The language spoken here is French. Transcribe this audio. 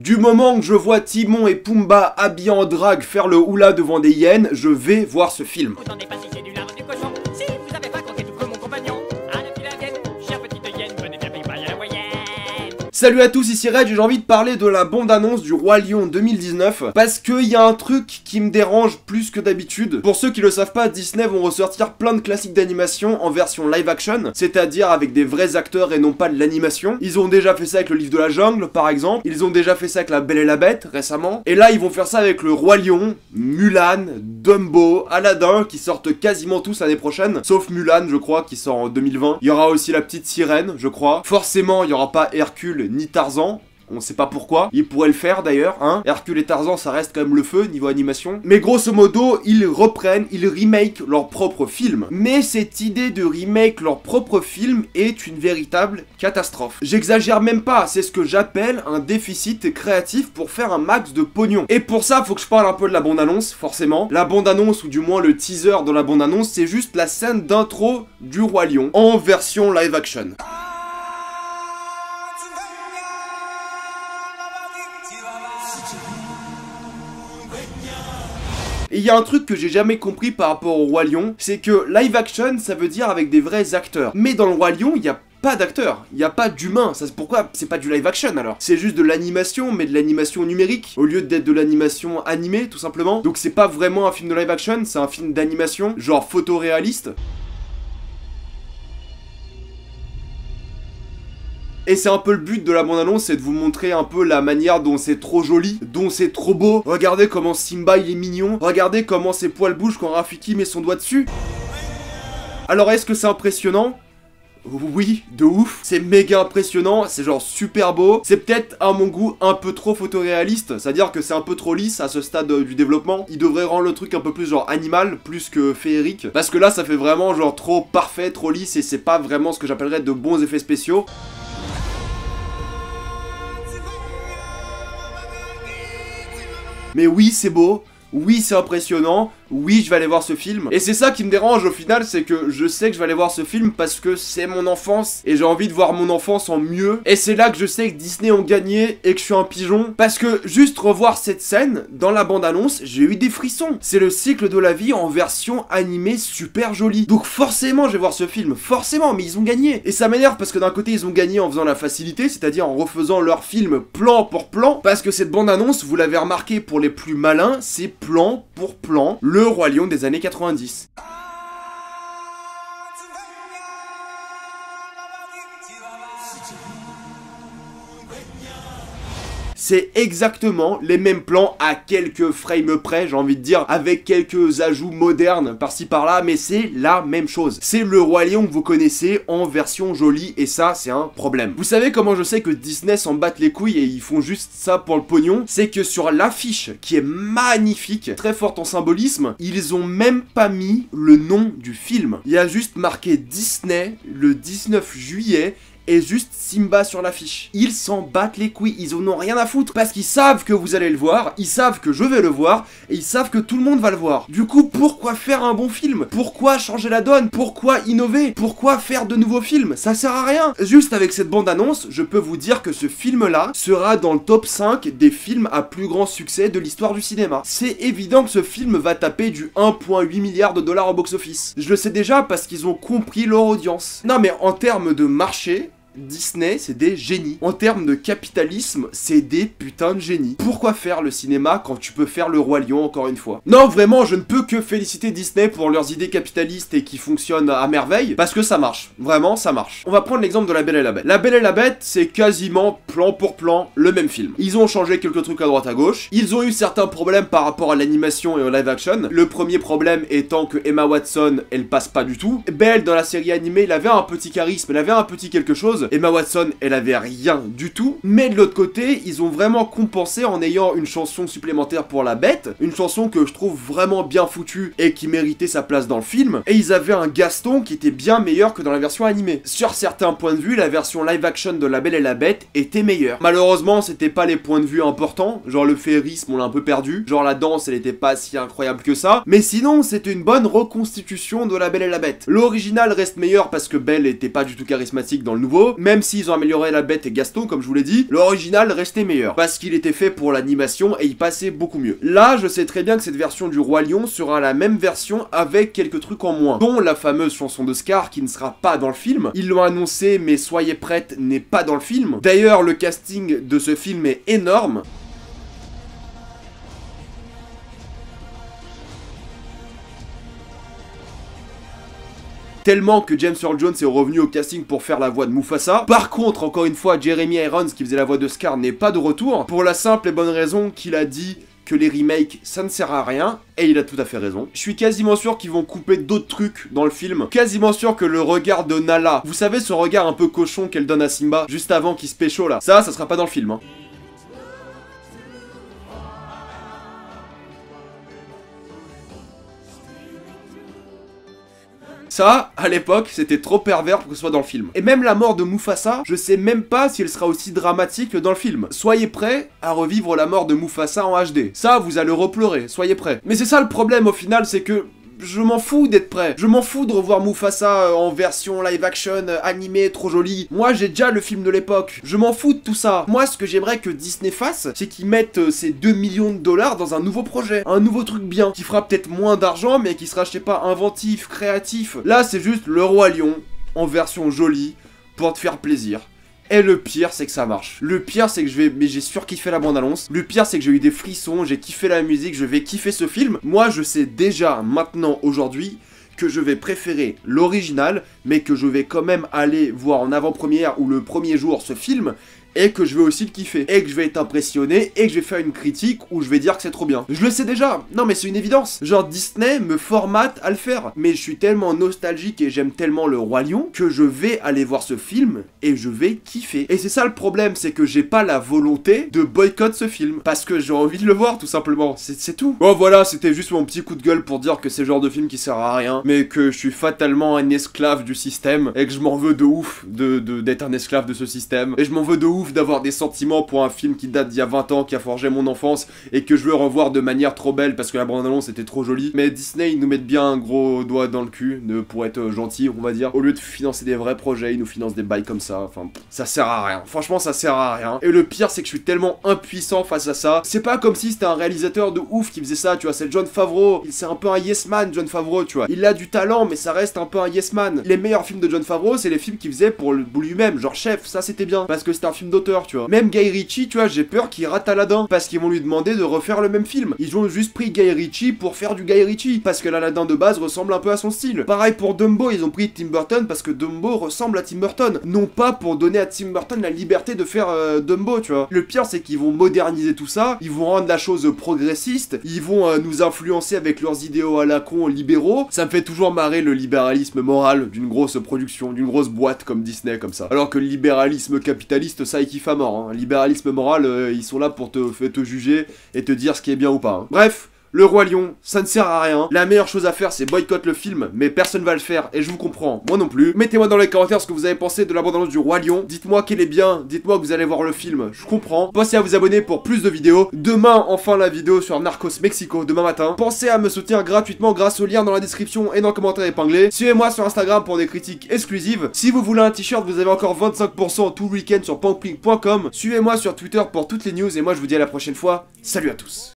Du moment que je vois Timon et Pumba habillés en drague faire le hula devant des hyènes, je vais voir ce film. Vous entendez pas si c'est du lard du cochon. Si vous avez pas compté tout comme mon compagnon. À la file indienne, chère petite hyène, venez bien payer la moyenne. Salut à tous, ici Red, j'ai envie de parler de la bande-annonce du Roi Lion 2019 parce qu'il y a un truc qui me dérange plus que d'habitude. Pour ceux qui le savent pas, Disney vont ressortir plein de classiques d'animation en version live action, c'est-à-dire avec des vrais acteurs et non pas de l'animation. Ils ont déjà fait ça avec le Livre de la Jungle, par exemple. Ils ont déjà fait ça avec La Belle et la Bête, récemment. Et là, ils vont faire ça avec le Roi Lion, Mulan, Dumbo, Aladdin, qui sortent quasiment tous l'année prochaine, sauf Mulan, je crois, qui sort en 2020. Il y aura aussi La Petite Sirène, je crois. Forcément, il y aura pas Hercule ni Tarzan. On sait pas pourquoi, ils pourraient le faire d'ailleurs, hein. Hercule et Tarzan, ça reste quand même le feu niveau animation. Mais grosso modo, ils reprennent, ils remake leur propre film. Mais cette idée de remake leur propre film est une véritable catastrophe. J'exagère même pas, c'est ce que j'appelle un déficit créatif pour faire un max de pognon. Et pour ça, faut que je parle un peu de la bande-annonce, forcément. La bande-annonce, ou du moins le teaser de la bande-annonce, c'est juste la scène d'intro du Roi Lion en version live action. Et il y a un truc que j'ai jamais compris par rapport au Roi Lion, c'est que live action, ça veut dire avec des vrais acteurs. Mais dans le Roi Lion, il y a pas d'acteurs, il n'y a pas d'humains, ça c'est pourquoi c'est pas du live action alors. C'est juste de l'animation, mais de l'animation numérique, au lieu d'être de l'animation animée, tout simplement. Donc c'est pas vraiment un film de live action, c'est un film d'animation, genre photoréaliste. Et c'est un peu le but de la bande-annonce, c'est de vous montrer un peu la manière dont c'est trop joli, dont c'est trop beau. Regardez comment Simba il est mignon, regardez comment ses poils bougent quand Rafiki met son doigt dessus. Alors est-ce que c'est impressionnant ? Oui, de ouf. C'est méga impressionnant, c'est genre super beau. C'est peut-être à mon goût un peu trop photoréaliste, c'est-à-dire que c'est un peu trop lisse à ce stade du développement. Il devrait rendre le truc un peu plus genre animal, plus que féerique. Parce que là ça fait vraiment genre trop parfait, trop lisse et c'est pas vraiment ce que j'appellerais de bons effets spéciaux. Mais oui, c'est beau, oui, c'est impressionnant, oui, je vais aller voir ce film. Et c'est ça qui me dérange au final, c'est que je sais que je vais aller voir ce film parce que c'est mon enfance et j'ai envie de voir mon enfance en mieux. Et c'est là que je sais que Disney ont gagné et que je suis un pigeon. Parce que juste revoir cette scène dans la bande-annonce, j'ai eu des frissons. C'est le cycle de la vie en version animée super jolie. Donc forcément, je vais voir ce film, forcément, mais ils ont gagné. Et ça m'énerve parce que d'un côté, ils ont gagné en faisant la facilité, c'est-à-dire en refaisant leur film plan pour plan. Parce que cette bande-annonce, vous l'avez remarqué pour les plus malins, c'est plan pour plan. Le Roi Lion des années 90. C'est exactement les mêmes plans à quelques frames près, j'ai envie de dire, avec quelques ajouts modernes par-ci par-là, mais c'est la même chose. C'est le Roi Lion que vous connaissez en version jolie, et ça, c'est un problème. Vous savez comment je sais que Disney s'en battent les couilles et ils font juste ça pour le pognon? C'est que sur l'affiche, qui est magnifique, très forte en symbolisme, ils ont même pas mis le nom du film. Il y a juste marqué Disney, le 19 juillet, et juste Simba sur l'affiche. Ils s'en battent les couilles, ils en ont rien à foutre, parce qu'ils savent que vous allez le voir, ils savent que je vais le voir, et ils savent que tout le monde va le voir. Du coup, pourquoi faire un bon film? Pourquoi changer la donne? Pourquoi innover? Pourquoi faire de nouveaux films? Ça sert à rien. Juste avec cette bande-annonce, je peux vous dire que ce film-là sera dans le top 5 des films à plus grand succès de l'histoire du cinéma. C'est évident que ce film va taper du 1,8 milliard de dollars au box-office. Je le sais déjà parce qu'ils ont compris leur audience. Non mais en termes de marché, Disney, c'est des génies. En termes de capitalisme, c'est des putains de génies. Pourquoi faire le cinéma quand tu peux faire le Roi Lion encore une fois? Non, vraiment, je ne peux que féliciter Disney pour leurs idées capitalistes et qui fonctionnent à merveille, parce que ça marche. Vraiment, ça marche. On va prendre l'exemple de La Belle et la Bête. La Belle et la Bête, c'est quasiment plan pour plan le même film. Ils ont changé quelques trucs à droite à gauche. Ils ont eu certains problèmes par rapport à l'animation et au live action. Le premier problème étant que Emma Watson, elle passe pas du tout. Belle, dans la série animée, elle avait un petit charisme, elle avait un petit quelque chose. Emma Watson, elle avait rien du tout. Mais de l'autre côté, ils ont vraiment compensé en ayant une chanson supplémentaire pour la Bête. Une chanson que je trouve vraiment bien foutue et qui méritait sa place dans le film. Et ils avaient un Gaston qui était bien meilleur que dans la version animée. Sur certains points de vue, la version live action de La Belle et la Bête était meilleure. Malheureusement, c'était pas les points de vue importants. Genre le féerisme, on l'a un peu perdu. Genre la danse, elle était pas si incroyable que ça. Mais sinon, c'était une bonne reconstitution de La Belle et la Bête. L'original reste meilleur parce que Belle était pas du tout charismatique dans le nouveau. perso, même s'ils ont amélioré la Bête et Gaston, comme je vous l'ai dit, l'original restait meilleur, parce qu'il était fait pour l'animation et il passait beaucoup mieux. Là, je sais très bien que cette version du Roi Lion sera la même version avec quelques trucs en moins, dont la fameuse chanson de Scar qui ne sera pas dans le film. Ils l'ont annoncé, mais soyez prête, n'est pas dans le film. D'ailleurs, le casting de ce film est énorme. Tellement que James Earl Jones est revenu au casting pour faire la voix de Mufasa. Par contre, encore une fois, Jeremy Irons qui faisait la voix de Scar n'est pas de retour, pour la simple et bonne raison qu'il a dit que les remakes ça ne sert à rien, et il a tout à fait raison. Je suis quasiment sûr qu'ils vont couper d'autres trucs dans le film, quasiment sûr que le regard de Nala, vous savez ce regard un peu cochon qu'elle donne à Simba, juste avant qu'il se pécho là, ça sera pas dans le film hein. Ça, à l'époque, c'était trop pervers pour que ce soit dans le film. Et même la mort de Mufasa, je sais même pas si elle sera aussi dramatique que dans le film. Soyez prêts à revivre la mort de Mufasa en HD. Ça, vous allez repleurer, soyez prêts. Mais c'est ça le problème au final, c'est que je m'en fous d'être prêt. Je m'en fous de revoir Mufasa en version live action, animé, trop joli. Moi, j'ai déjà le film de l'époque. Je m'en fous de tout ça. Moi, ce que j'aimerais que Disney fasse, c'est qu'ils mettent ces 2 millions de dollars dans un nouveau projet. Un nouveau truc bien, qui fera peut-être moins d'argent, mais qui sera, je sais pas, inventif, créatif. Là, c'est juste le Roi Lion, en version jolie, pour te faire plaisir. Et le pire, c'est que ça marche. Le pire, c'est que j'ai surkiffé la bande-annonce. Le pire, c'est que j'ai eu des frissons, j'ai kiffé la musique, je vais kiffer ce film. Moi, je sais déjà, maintenant, aujourd'hui, que je vais préférer l'original, mais que je vais quand même aller voir en avant-première ou le premier jour ce film, et que je vais aussi le kiffer, et que je vais être impressionné, et que je vais faire une critique où je vais dire que c'est trop bien. Je le sais déjà, non mais c'est une évidence. Genre Disney me formate à le faire, mais je suis tellement nostalgique et j'aime tellement le Roi Lion que je vais aller voir ce film et je vais kiffer. Et c'est ça le problème, c'est que j'ai pas la volonté de boycotter ce film, parce que j'ai envie de le voir tout simplement, c'est tout. Bon voilà, c'était juste mon petit coup de gueule pour dire que c'est le genre de film qui sert à rien, mais que je suis fatalement un esclave du système, et que je m'en veux de ouf d'être un esclave de ce système, et je m'en veux de ouf d'avoir des sentiments pour un film qui date d'il y a 20 ans, qui a forgé mon enfance, et que je veux revoir de manière trop belle parce que la bande-annonce était trop jolie. Mais Disney, ils nous mettent bien un gros doigt dans le cul, pour être gentil, on va dire. Au lieu de financer des vrais projets, ils nous financent des bails comme ça. Enfin, ça sert à rien. Franchement, ça sert à rien. Et le pire, c'est que je suis tellement impuissant face à ça. C'est pas comme si c'était un réalisateur de ouf qui faisait ça, tu vois. C'est Jon Favreau. C'est un peu un yes man, Jon Favreau, tu vois. Il a du talent, mais ça reste un peu un yes man. Les meilleurs films de Jon Favreau, c'est les films qu'il faisait pour lui-même. Genre Chef, ça c'était bien. Parce que c'était un film d'auteur, tu vois. Même Guy Ritchie, tu vois, j'ai peur qu'il rate Aladdin. Parce qu'ils vont lui demander de refaire le même film. Ils ont juste pris Guy Ritchie pour faire du Guy Ritchie. Parce que l'Aladdin de base ressemble un peu à son style. Pareil pour Dumbo, ils ont pris Tim Burton parce que Dumbo ressemble à Tim Burton. Non pas pour donner à Tim Burton la liberté de faire Dumbo, tu vois. Le pire, c'est qu'ils vont moderniser tout ça. Ils vont rendre la chose progressiste. Ils vont nous influencer avec leurs idéaux à la con libéraux. Ça me fait toujours marrer le libéralisme moral d'une grosse production, d'une grosse boîte comme Disney, comme ça. Alors que le libéralisme capitaliste, ça, ils kiffent à mort. Hein. Libéralisme moral, ils sont là pour te juger et te dire ce qui est bien ou pas. Hein. Bref. Le Roi Lion, ça ne sert à rien. La meilleure chose à faire, c'est boycotter le film, mais personne va le faire, et je vous comprends, moi non plus. Mettez-moi dans les commentaires ce que vous avez pensé de la bande-annonce du Roi Lion. Dites-moi qu'elle est bien, dites-moi que vous allez voir le film, je comprends. Pensez à vous abonner pour plus de vidéos. Demain, enfin, la vidéo sur Narcos Mexico, demain matin. Pensez à me soutenir gratuitement grâce au lien dans la description et dans le commentaire épinglé. Suivez-moi sur Instagram pour des critiques exclusives. Si vous voulez un t-shirt, vous avez encore 25% tout le week-end sur punkplink.com. Suivez-moi sur Twitter pour toutes les news, et moi je vous dis à la prochaine fois. Salut à tous.